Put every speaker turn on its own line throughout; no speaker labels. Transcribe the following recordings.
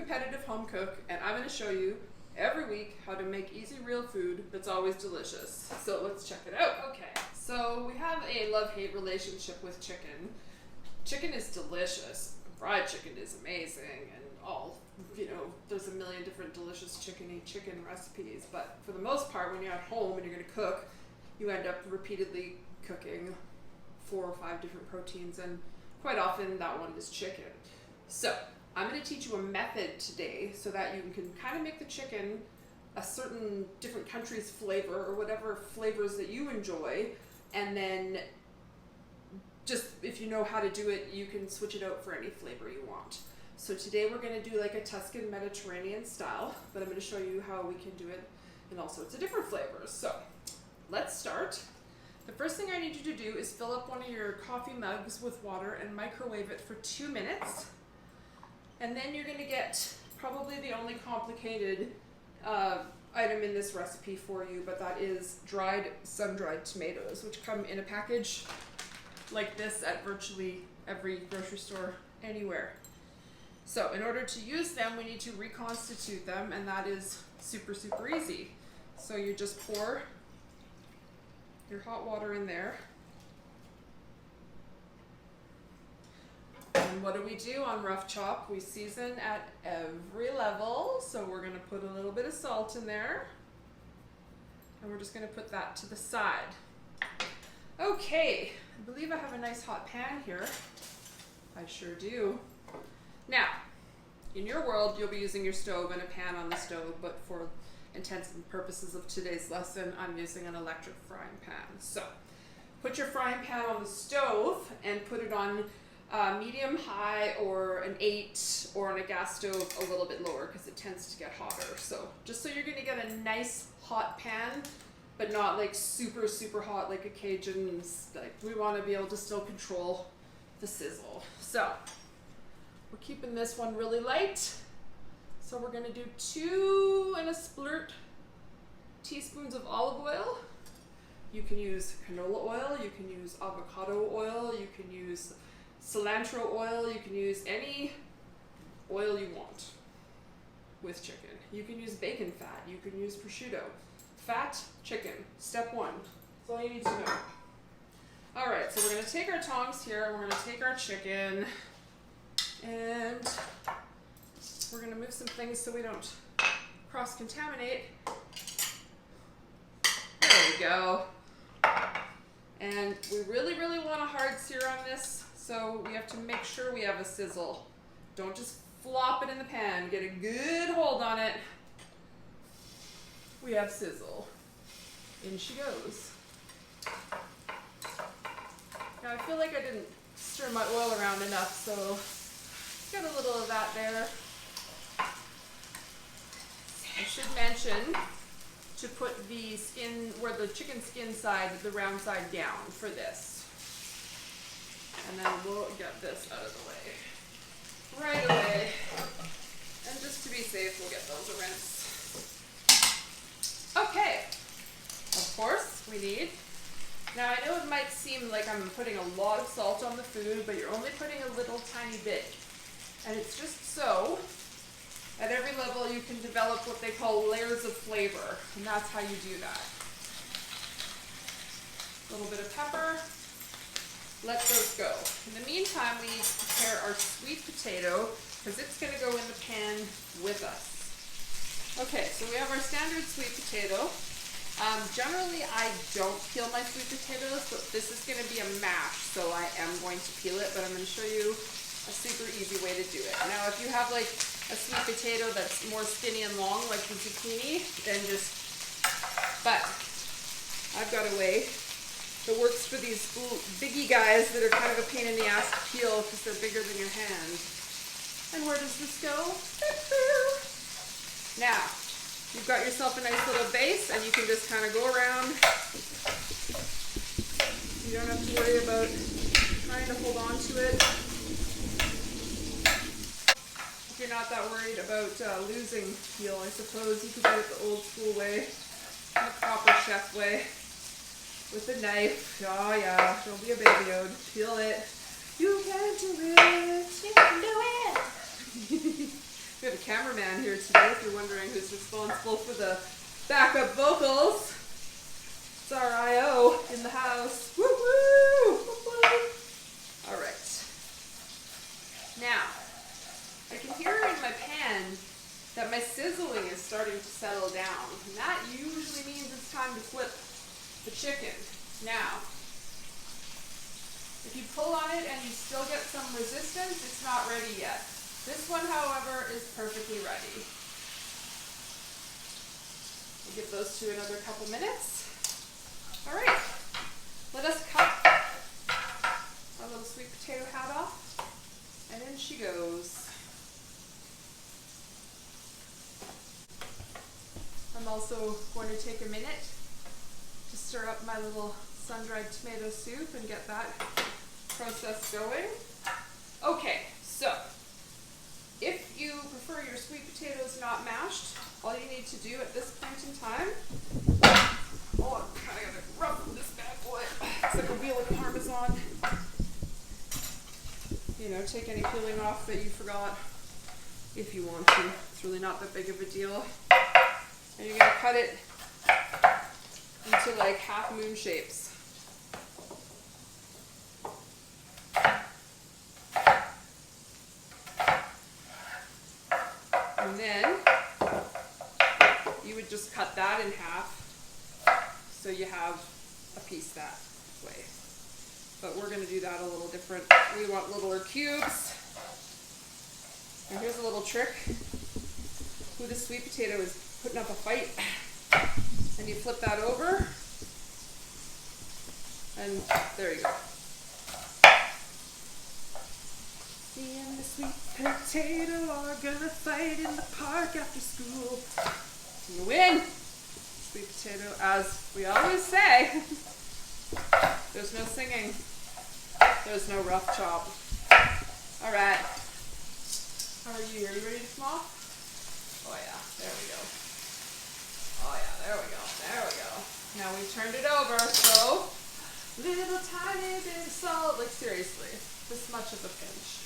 competitive home cook, and I'm going to show you every week how to make easy real food that's always delicious. So let's check it out. Okay, so we have a love-hate relationship with chicken. Chicken is delicious. Fried chicken is amazing, and there's a million different delicious chicken recipes, but for the most part, when you're at home and you're going to cook, you end up repeatedly cooking 4 or 5 different proteins, and quite often that one is chicken. So I'm going to teach you a method today so that you can kind of make the chicken a certain different country's flavor or whatever flavors that you enjoy, and then just if you know how to do it, you can switch it out for any flavor you want. So today we're going to do like a Tuscan Mediterranean style, but I'm going to show you how we can do it in all sorts of different flavors. So let's start. The first thing I need you to do is fill up one of your coffee mugs with water and microwave it for 2 minutes. And then you're going to get probably the only complicated item in this recipe for you, but that is sun-dried tomatoes, which come in a package like this at virtually every grocery store anywhere. So in order to use them, we need to reconstitute them, and that is super, super easy. So you just pour your hot water in there. And what do we do on Rough Chop? We season at every level. So we're going to put a little bit of salt in there, and we're just going to put that to the side. Okay, I believe I have a nice hot pan here. I sure do. Now, in your world, you'll be using your stove and a pan on the stove, but for intents and purposes of today's lesson, I'm using an electric frying pan. So, put your frying pan on the stove and put it on medium high or an 8, or on a gas stove a little bit lower because it tends to get hotter. So, just so you're going to get a nice hot pan, but not like super, super hot like a Cajun. Like, we want to be able to still control the sizzle. So, we're keeping this one really light. So we're going to do 2 and a splurt teaspoons of olive oil. You can use canola oil, you can use avocado oil, you can use cilantro oil, you can use any oil you want with chicken. You can use bacon fat, you can use prosciutto. Fat, chicken, step 1. That's all you need to know. Alright, so we're going to take our tongs here, and we're going to take our chicken, and we're going to move some things so we don't cross-contaminate. There we go. And we really, really want a hard sear on this, so we have to make sure we have a sizzle. Don't just flop it in the pan. Get a good hold on it. We have sizzle. In she goes. Now I feel like I didn't stir my oil around enough, so got a little of that there. I should mention to put the skin, where the chicken skin side, the round side down for this. And then we'll get this out of the way right away. And just to be safe, we'll get those a rinse. Okay, of course we need, now I know it might seem like I'm putting a lot of salt on the food, but you're only putting a little tiny bit. And it's just so, at every level you can develop what they call layers of flavor, and that's how you do that. A little bit of pepper, let those go. In the meantime, we need to prepare our sweet potato, because it's going to go in the pan with us. Okay, so we have our standard sweet potato. Generally, I don't peel my sweet potatoes, but this is going to be a mash, so I am going to peel it, but I'm going to show you a super easy way to do it. Now, if you have like a sweet potato that's more skinny and long, like the zucchini, then but I've got a way that works for these biggie guys that are kind of a pain in the ass to peel because they're bigger than your hand. And where does this go? Now, you've got yourself a nice little base, and you can just kind of go around. You don't have to worry about trying to hold on to it. If you're not that worried about losing peel, I suppose you could do it the old school way, the proper chef way, with a knife. Oh yeah, don't be a baby Ode. Peel it. You can do it. You can do it. We have a cameraman here today, if you're wondering who's responsible for the backup vocals. It's our I.O. in the house. Woo woo! All right. Now, I can hear in my pan that my sizzling is starting to settle down. And that usually means it's time to flip the chicken. Now, if you pull on it and you still get some resistance, it's not ready yet. This one, however, is perfectly ready. We'll give those two another couple minutes. All right, let us cut our little sweet potato hat off, and in she goes. I'm also going to take a minute to stir up my little sun-dried tomato soup and get that process going. Okay, so if you prefer your sweet potatoes not mashed, all you need to do at this point in time, oh, I'm kind of gonna ruffle this bad boy. It's like a wheel of Parmesan. You know, take any peeling off that you forgot if you want to. It's really not that big of a deal. And you're gonna cut it into like half moon shapes. And then you would just cut that in half so you have a piece that way. But we're going to do that a little different. We want littler cubes. And here's a little trick. Who the sweet potato is putting up a fight. And you flip that over. And there you go. Me and the sweet potato are gonna fight in the park after school. I'm gonna win! Sweet potato, as we always say. There's no singing. There's no rough chop. Alright. How are you? Are you ready to smoke? Oh yeah, there we go. Oh yeah, there we go. There we go. Now we turned it over, so little tiny bit of salt. Like seriously, this much of a pinch.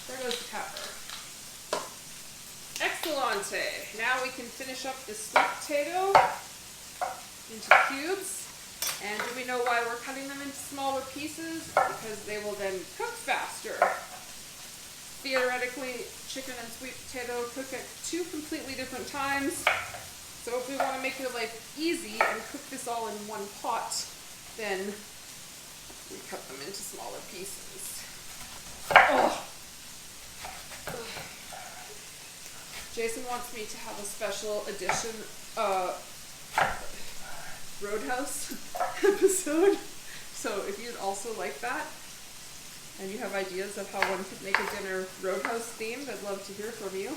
There goes the pepper. Excellente. Now we can finish up the sweet potato into cubes. And do we know why we're cutting them into smaller pieces? Because they will then cook faster. Theoretically, chicken and sweet potato cook at 2 completely different times. So if we want to make your life easy and cook this all in one pot, then we cut them into smaller pieces. Oh. Jason wants me to have a special edition Roadhouse episode. So if you'd also like that, and you have ideas of how one could make a dinner Roadhouse themed, I'd love to hear from you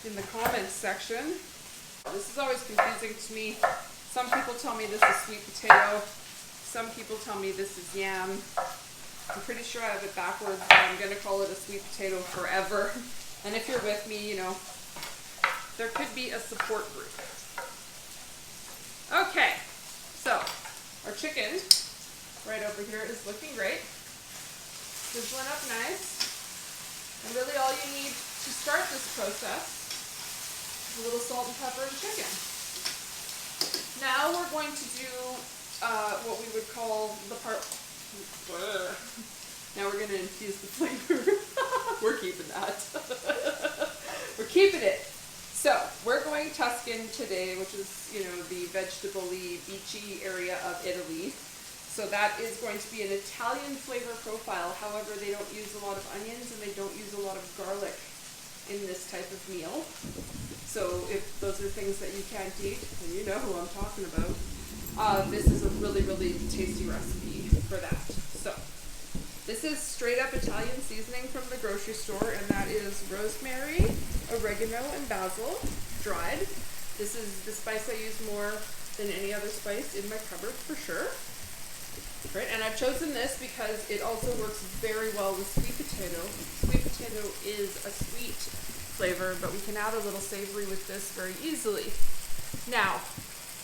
in the comments section. This is always confusing to me. Some people tell me this is sweet potato. Some people tell me this is yam. I'm pretty sure I have it backwards, but I'm going to call it a sweet potato forever. And if you're with me, you know, there could be a support group. Okay, so our chicken right over here is looking great. Sizzling up nice. And really all you need to start this process is a little salt and pepper and chicken. Now we're going to do what we would call the part. Now we're going to infuse the flavor. We're keeping that. We're keeping it. So we're going Tuscan today, which is, you know, the vegetable-y, beachy area of Italy. So that is going to be an Italian flavor profile. However, they don't use a lot of onions and they don't use a lot of garlic in this type of meal. So if those are things that you can't eat, then you know who I'm talking about. This is a really, really tasty recipe for that. So this is straight up Italian seasoning from the grocery store, and that is rosemary, oregano, and basil, dried. This is the spice I use more than any other spice in my cupboard for sure. Right, and I've chosen this because it also works very well with sweet potato. Sweet potato is a sweet flavor, but we can add a little savory with this very easily. Now,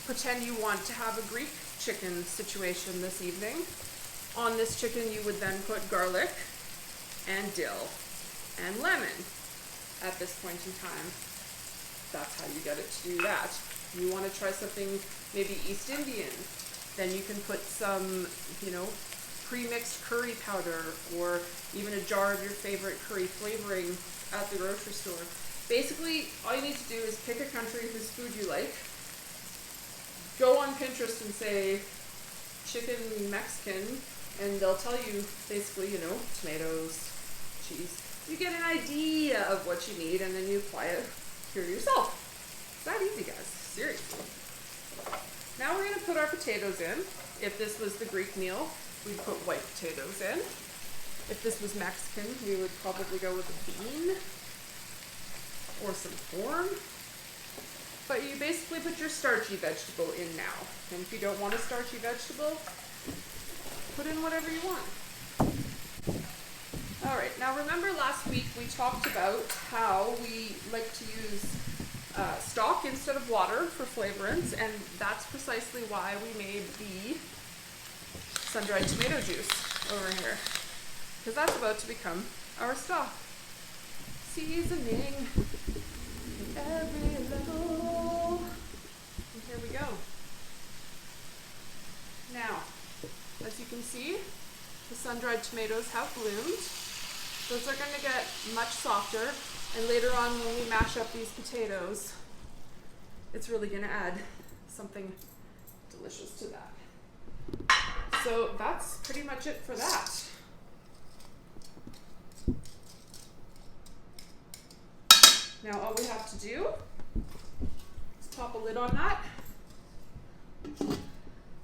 pretend you want to have a Greek chicken situation this evening. On this chicken, you would then put garlic, and dill and lemon at this point in time. That's how you get it to do that. You want to try something maybe East Indian, then you can put some, you know, pre-mixed curry powder or even a jar of your favorite curry flavoring at the grocery store. Basically, all you need to do is pick a country whose food you like, go on Pinterest and say chicken Mexican, and they'll tell you basically, you know, tomatoes, cheese. You get an idea of what you need and then you apply it here yourself. It's that easy, guys. Seriously. Now we're going to put our potatoes in. If this was the Greek meal, we'd put white potatoes in. If this was Mexican, we would probably go with a bean or some corn. But you basically put your starchy vegetable in now. And if you don't want a starchy vegetable, put in whatever you want. All right, now remember last week we talked about how we like to use stock instead of water for flavorants, and that's precisely why we made the sun-dried tomato juice over here, because that's about to become our stock. Seasoning every level. And here we go. Now, as you can see, the sun-dried tomatoes have bloomed. Those are going to get much softer, and later on when we mash up these potatoes, it's really going to add something delicious to that. So that's pretty much it for that. Now all we have to do is pop a lid on that,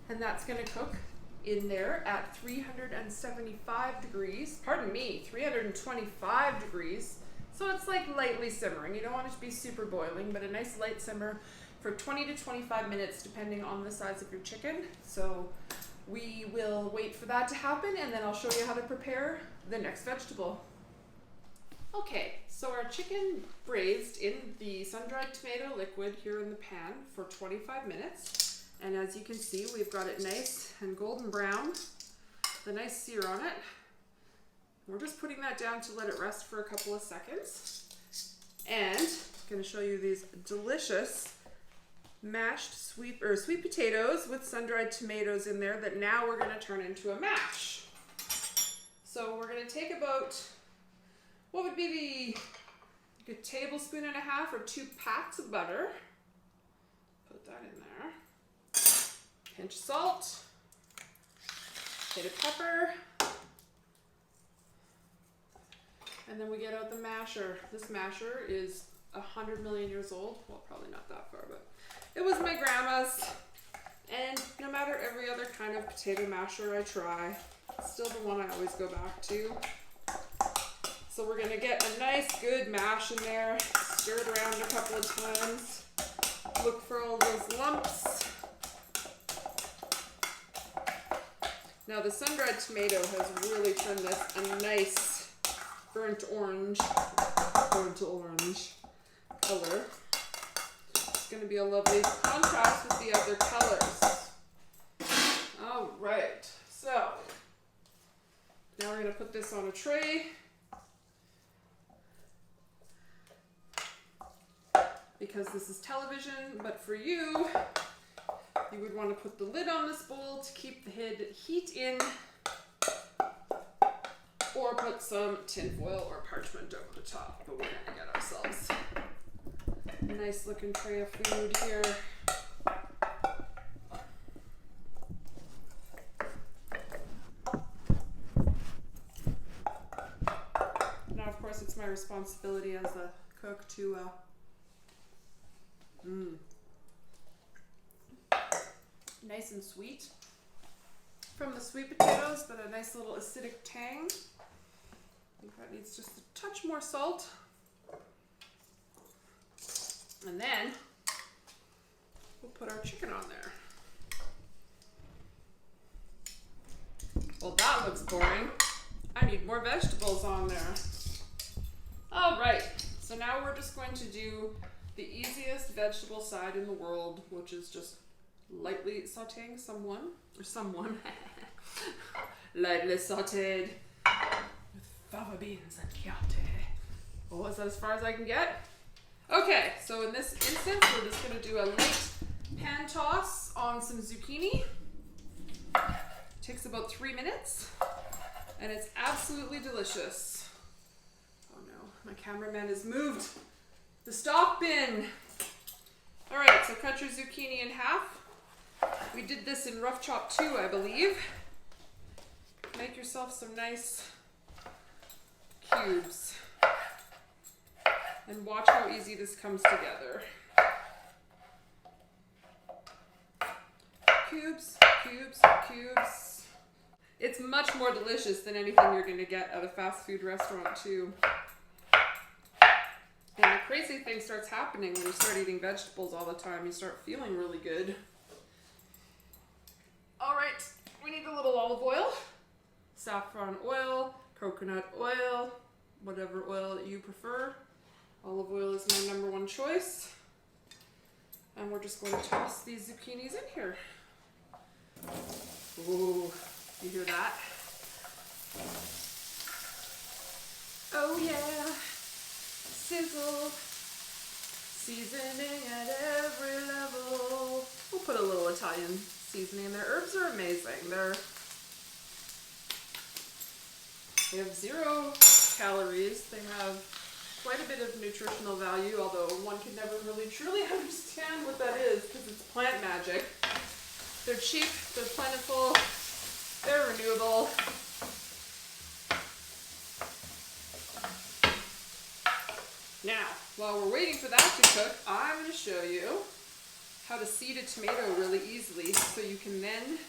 and that's going to cook in there at 375 degrees, pardon me, 325 degrees. So it's like lightly simmering. You don't want it to be super boiling, but a nice light simmer for 20 to 25 minutes, depending on the size of your chicken. So we will wait for that to happen, and then I'll show you how to prepare the next vegetable. Okay, so our chicken braised in the sun-dried tomato liquid here in the pan for 25 minutes. And as you can see, we've got it nice and golden brown, the nice sear on it. We're just putting that down to let it rest for a couple of seconds. And I'm going to show you these delicious mashed sweet potatoes with sun-dried tomatoes in there that now we're going to turn into a mash. So we're going to take about, what would be a tablespoon and a half or 2 pats of butter. Put that in there. Pinch of salt, hit of pepper, and then we get out the masher. This masher is 100 million years old. Well, probably not that far, but it was my grandma's. And no matter every other kind of potato masher I try, it's still the one I always go back to. So we're gonna get a nice good mash in there, stir it around a couple of times, look for all those lumps. Now the sun-dried tomato has really turned this a nice burnt orange color. It's going to be a lovely contrast with the other colors. All right, so now we're going to put this on a tray. Because this is television, but for you, you would want to put the lid on this bowl to keep the heat in, or put some tin foil or parchment over the top, but we're going to get ourselves a nice looking tray of food here. Now, of course, it's my responsibility as a cook to nice and sweet from the sweet potatoes, but a nice little acidic tang. I think that needs just a touch more salt. And then we'll put our chicken on there. Well, that looks boring. I need more vegetables on there. All right, so now we're just going to do the easiest vegetable side in the world, which is just lightly sauteing someone, lightly sauteed with fava beans and chianti. Oh, is that as far as I can get? Okay, so in this instance, we're just gonna do a light pan toss on some zucchini. Takes about 3 minutes, and it's absolutely delicious. Oh no, my cameraman has moved the stock bin. All right, so cut your zucchini in half. We did this in rough chop too, I believe. Make yourself some nice cubes. And watch how easy this comes together. Cubes, cubes, cubes. It's much more delicious than anything you're gonna get at a fast food restaurant too. And the crazy thing starts happening when you start eating vegetables all the time. You start feeling really good. All right, we need a little olive oil, saffron oil, coconut oil, whatever oil that you prefer. Olive oil is my number one choice. And we're just going to toss these zucchinis in here. Ooh, you hear that? Oh yeah. Sizzle, seasoning at every level. We'll put a little Italian seasoning in there. Herbs are amazing. They have 0 calories. They have quite a bit of nutritional value, although one can never really truly understand what that is because it's plant magic. They're cheap, they're plentiful, they're renewable. Now, while we're waiting for that to cook, I'm going to show you how to seed a tomato really easily so you can then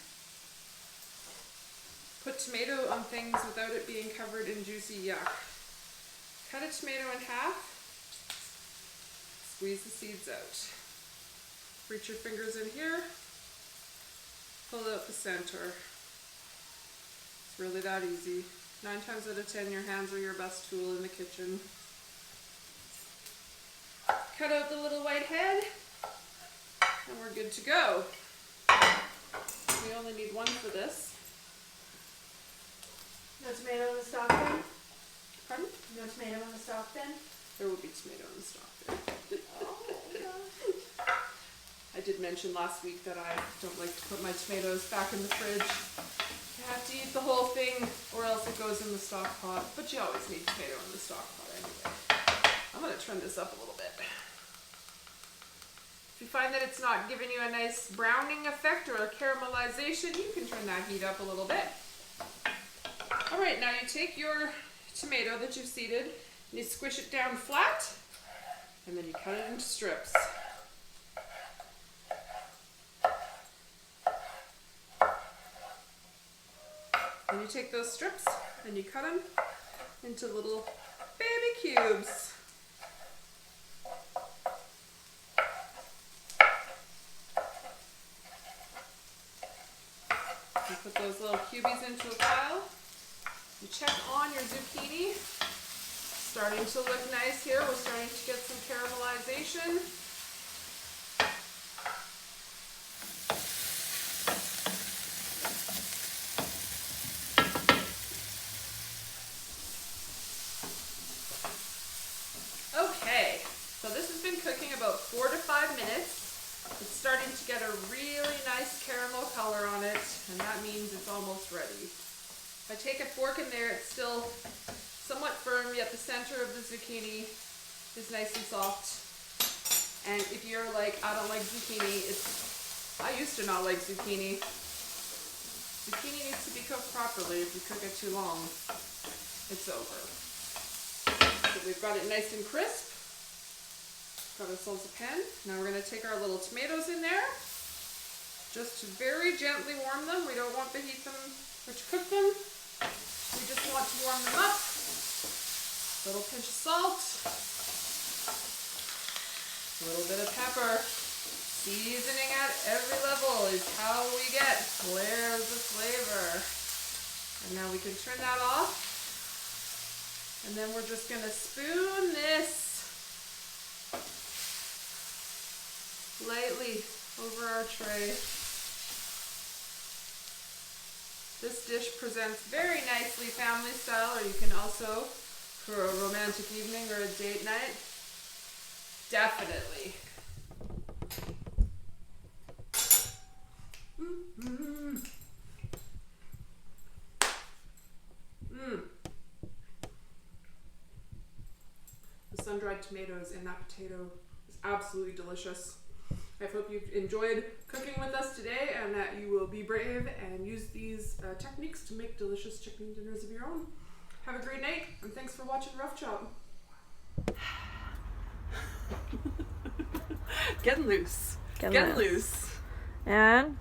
put tomato on things without it being covered in juicy yuck. Cut a tomato in half, squeeze the seeds out. Reach your fingers in here, pull out the center. It's really that easy. 9 times out of 10, your hands are your best tool in the kitchen. Cut out the little white head, and we're good to go. We only need 1 for this.
No tomato in the stock bin?
Pardon?
No tomato in the stock bin?
There will be tomato in the stock bin.
Oh, gosh.
I did mention last week that I don't like to put my tomatoes back in the fridge. You have to eat the whole thing or else it goes in the stock pot, but you always need tomato in the stock pot anyway. I'm going to turn this up a little bit. If you find that it's not giving you a nice browning effect or a caramelization, you can turn that heat up a little bit. All right, now you take your tomato that you've seeded and you squish it down flat, and then you cut it into strips. And you take those strips and you cut them into little baby cubes. You put those little cubies into a pile. You check on your zucchini. Starting to look nice here. We're starting to get some caramelization. Okay, so this has been cooking about 4 to 5 minutes. It's starting to get a really nice caramel color on it, and that means it's almost ready. If I take a fork in there, it's still somewhat firm, yet the center of the zucchini is nice and soft. And if you're like, I don't like zucchini, I used to not like zucchini. Zucchini needs to be cooked properly. If you cook it too long, it's over. So we've got it nice and crisp. Got ourselves a pan. Now we're going to take our little tomatoes in there. Just to very gently warm them. We don't want to heat them or to cook them. We just want to warm them up. A little pinch of salt. A little bit of pepper. Seasoning at every level is how we get layers of flavor. And now we can turn that off. And then we're just going to spoon this lightly over our tray. This dish presents very nicely family style, or you can also, for a romantic evening or a date night, definitely. Mm-hmm. The sun-dried tomatoes in that potato is absolutely delicious. I hope you've enjoyed cooking with us today and that you will be brave and use these techniques to make delicious chicken dinners of your own. Have a great night, and thanks for watching Rough Chop.
Getting loose.
Getting loose. And